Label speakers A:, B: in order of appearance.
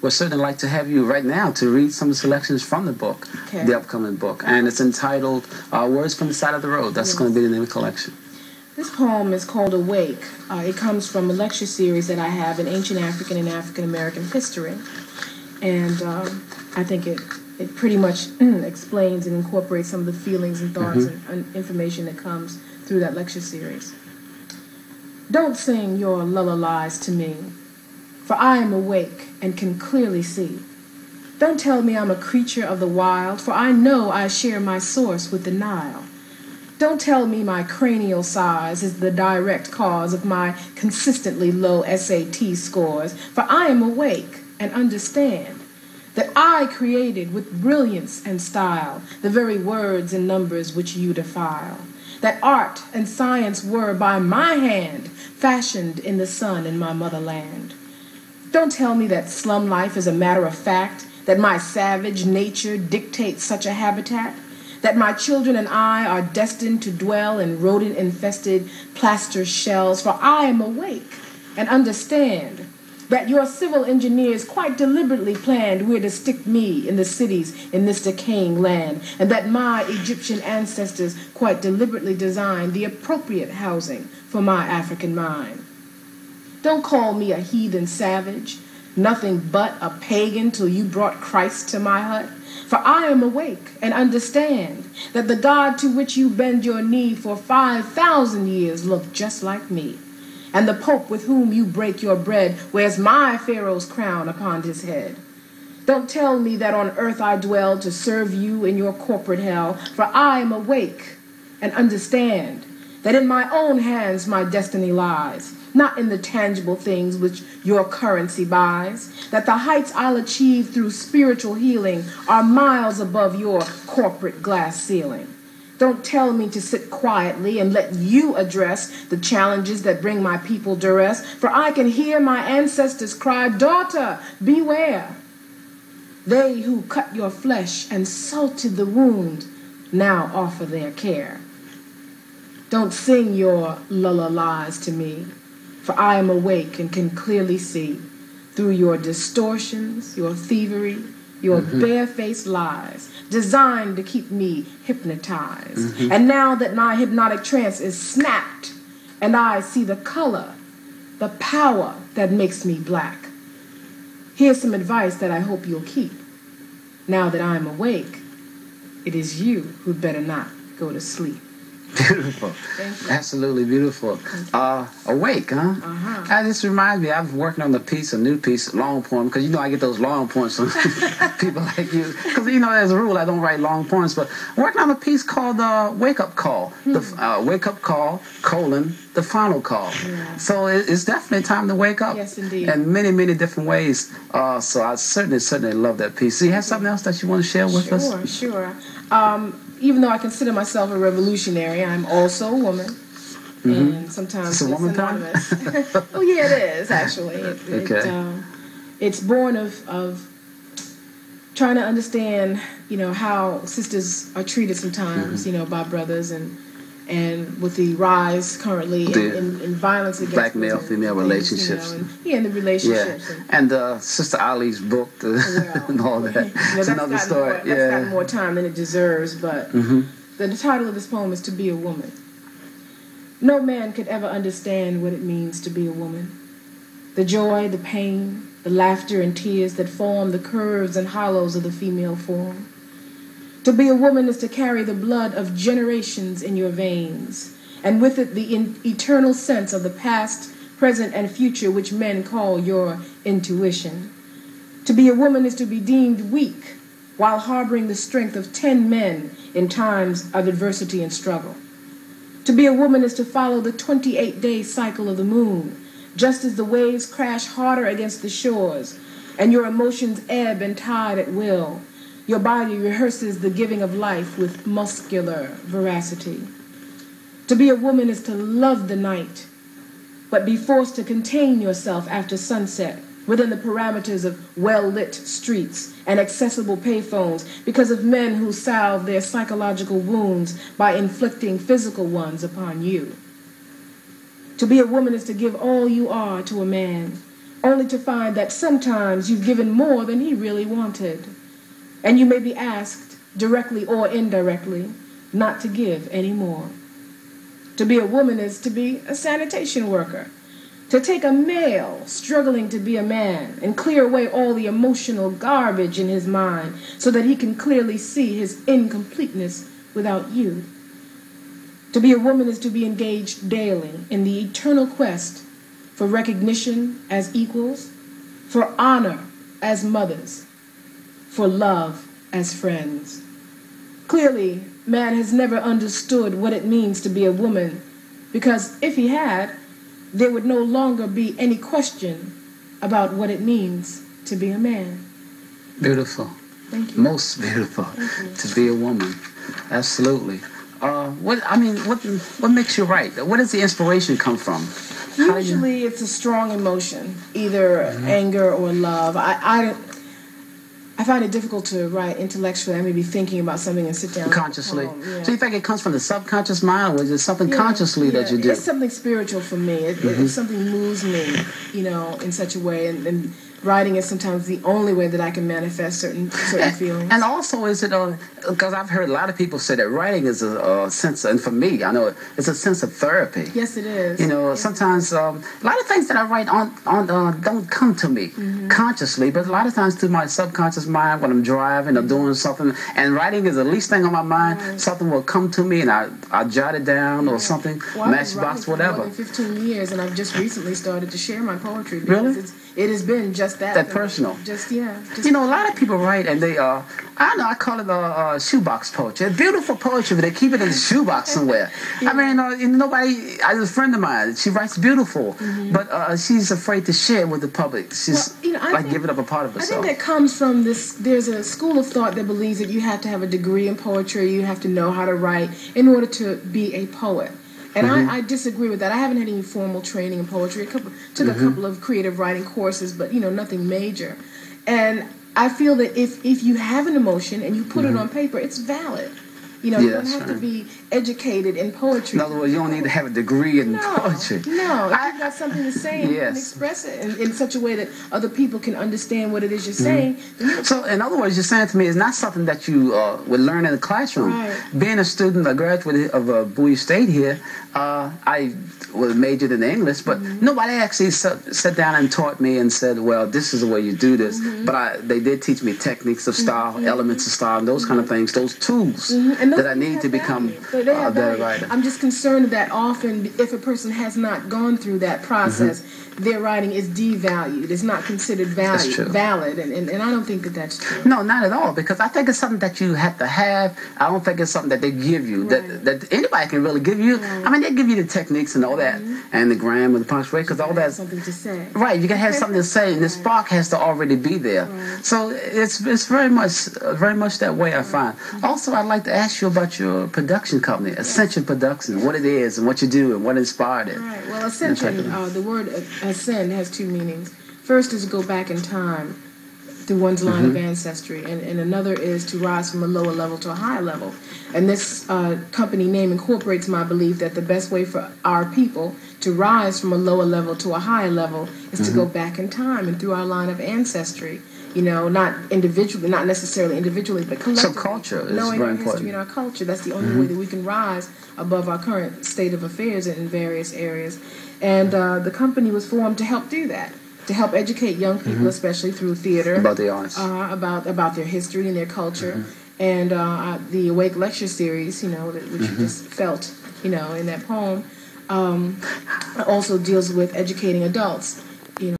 A: we'd certainly like to have you right now to read some selections from the book, the upcoming book. And it's entitled Words from the Side of the Road. That's going to be the name of the collection.
B: This poem is called Awake. It comes from a lecture series that I have in Ancient African and African American history. And I think it pretty much explains and incorporates some of the feelings and thoughts and information that comes through that lecture series. Don't sing your lullabies to me, for I am awake and can clearly see. Don't tell me I'm a creature of the wild, for I know I share my source with the Nile. Don't tell me my cranial size is the direct cause of my consistently low SAT scores, for I am awake and understand that I created with brilliance and style the very words and numbers which you defile, that art and science were by my hand fashioned in the sun in my motherland. Don't tell me that slum life is a matter of fact, that my savage nature dictates such a habitat, that my children and I are destined to dwell in rodent-infested plaster shells, for I am awake and understand that your civil engineers quite deliberately planned where to stick me in the cities in this decaying land, and that my Egyptian ancestors quite deliberately designed the appropriate housing for my African mind. Don't call me a heathen savage, nothing but a pagan till you brought Christ to my hut, for I am awake and understand that the God to which you bend your knee for 5,000 years looked just like me, and the Pope with whom you break your bread wears my Pharaoh's crown upon his head. Don't tell me that on earth I dwell to serve you in your corporate hell, for I am awake and understand that in my own hands my destiny lies, not in the tangible things which your currency buys, that the heights I'll achieve through spiritual healing are miles above your corporate glass ceiling. Don't tell me to sit quietly and let you address the challenges that bring my people duress, for I can hear my ancestors cry, "Daughter, beware." They who cut your flesh and salted the wound now offer their care. Don't sing your lullabies to me, for I am awake and can clearly see through your distortions, your thievery, your barefaced lies, designed to keep me hypnotized. And now that my hypnotic trance is snapped, and I see the color, the power that makes me black, here's some advice that I hope you'll keep. Now that I'm awake, it is you who'd better not go to sleep.
A: Beautiful. Absolutely beautiful. Awake, huh? That just reminds me, I'm working on a new piece, long poem, because you know I get those long poems from people like you. Because you know, as a rule, I don't write long poems, but I'm working on a piece called Wake Up Call. The Wake Up Call, the final call. Yeah. So it's definitely time to wake up.
B: Yes, indeed.
A: In many, many different ways. So I certainly love that piece. So you have something else that you want to share with us?
B: Sure. Even though I consider myself a revolutionary, I'm also a woman. And sometimes
A: it's a woman
B: synonymous. Well, yeah, it is, actually. It's born of trying to understand, how sisters are treated sometimes, by brothers, and with the rise currently in violence against
A: black male-female relationships.
B: In the relationships.
A: Yeah. And Sister Ali's book and all that. It's another story.
B: That's gotten more time than it deserves, but the title of this poem is To Be a Woman. No man could ever understand what it means to be a woman. The joy, the pain, the laughter and tears that form the curves and hollows of the female form. To be a woman is to carry the blood of generations in your veins, and with it the eternal sense of the past, present, and future which men call your intuition. To be a woman is to be deemed weak while harboring the strength of 10 men in times of adversity and struggle. To be a woman is to follow the 28-day cycle of the moon, just as the waves crash harder against the shores, and your emotions ebb and tide at will. Your body rehearses the giving of life with muscular veracity. To be a woman is to love the night, but be forced to contain yourself after sunset within the parameters of well-lit streets and accessible payphones because of men who salve their psychological wounds by inflicting physical ones upon you. To be a woman is to give all you are to a man, only to find that sometimes you've given more than he really wanted. And you may be asked, directly or indirectly, not to give any more. To be a woman is to be a sanitation worker. To take a male struggling to be a man and clear away all the emotional garbage in his mind so that he can clearly see his incompleteness without you. To be a woman is to be engaged daily in the eternal quest for recognition as equals, for honor as mothers, for love as friends. Clearly, man has never understood what it means to be a woman, because if he had, there would no longer be any question about what it means to be a man.
A: Beautiful.
B: Thank you.
A: Most beautiful.
B: Thank you.
A: To be a woman. Absolutely. What makes you write? Where does the inspiration come from?
B: Usually it's a strong emotion, either anger or love. I find it difficult to write intellectually. I may be thinking about something and sit down.
A: Consciously.
B: Yeah.
A: So you think it comes from the subconscious mind, or is it something consciously that you do?
B: It's something spiritual for me. If something moves me, in such a way, and writing is sometimes the only way that I can manifest certain feelings.
A: And also, is it because I've heard a lot of people say that writing is a sense, and for me, I know it's a sense of therapy.
B: Yes, it is.
A: Sometimes a lot of things that I write don't come to me consciously, but a lot of times through my subconscious mind when I'm driving or doing something, and writing is the least thing on my mind. Right. Something will come to me, and I jot it down or something, matchbox, whatever.
B: For more than 15 years, and I've just recently started to share my poetry.
A: Really?
B: It has been just that
A: personal.
B: A
A: lot of people write and they I call it shoebox poetry. It's beautiful poetry, but they keep it in the shoebox somewhere. Yeah. I mean, nobody. I have a friend of mine. She writes beautiful, but she's afraid to share it with the public. She's giving up a part of herself.
B: I think that comes from this. There's a school of thought that believes that you have to have a degree in poetry. You have to know how to write in order to be a poet. And I disagree with that. I haven't had any formal training in poetry. Took a couple of creative writing courses, but nothing major. And I feel that if you have an emotion and you put it on paper, it's valid. You don't have to be educated in poetry.
A: In other words, you don't need to have a degree in poetry.
B: No, if you've got something to say and you can express it in such a way that other people can understand what it is you're saying.
A: So, in other words, you're saying to me it's not something that you would learn in the classroom.
B: Right.
A: Being a student, a graduate of B.S.U State here, I was majored in English, but nobody actually sat down and taught me and said, well, this is the way you do this. But they did teach me techniques of style, elements of style, and those kind of things, those tools that I need to become a better writer.
B: I'm just concerned that often if a person has not gone through that process, their writing is devalued. It's not considered valid, and I don't think that that's true.
A: No, not at all, because I think it's something that you have to have. I don't think it's something that they give you, that anybody can really give you. Right. I mean, they give you the techniques and all that, and the grammar, the punctuation, because all that.
B: Something to say.
A: Right, you can have something to say, and the spark has to already be there. Right. So it's very much that way, I find. Also, I'd like to ask you about your production company, Ascension Production, what it is and what you do and what inspired it.
B: Right. Well, Ascension, the word ascend has two meanings. First is to go back in time through one's line of ancestry, and another is to rise from a lower level to a higher level. And this company name incorporates my belief that the best way for our people to rise from a lower level to a higher level is to go back in time and through our line of ancestry. Not individually, not necessarily individually, but collectively.
A: So culture is
B: knowing
A: very
B: our
A: important.
B: history and our culture. That's the only way that we can rise above our current state of affairs in various areas. And the company was formed to help do that, to help educate young people, especially through theater,
A: about the arts,
B: about their history and their culture, and the Awake lecture series, which you just felt, in that poem, also deals with educating adults.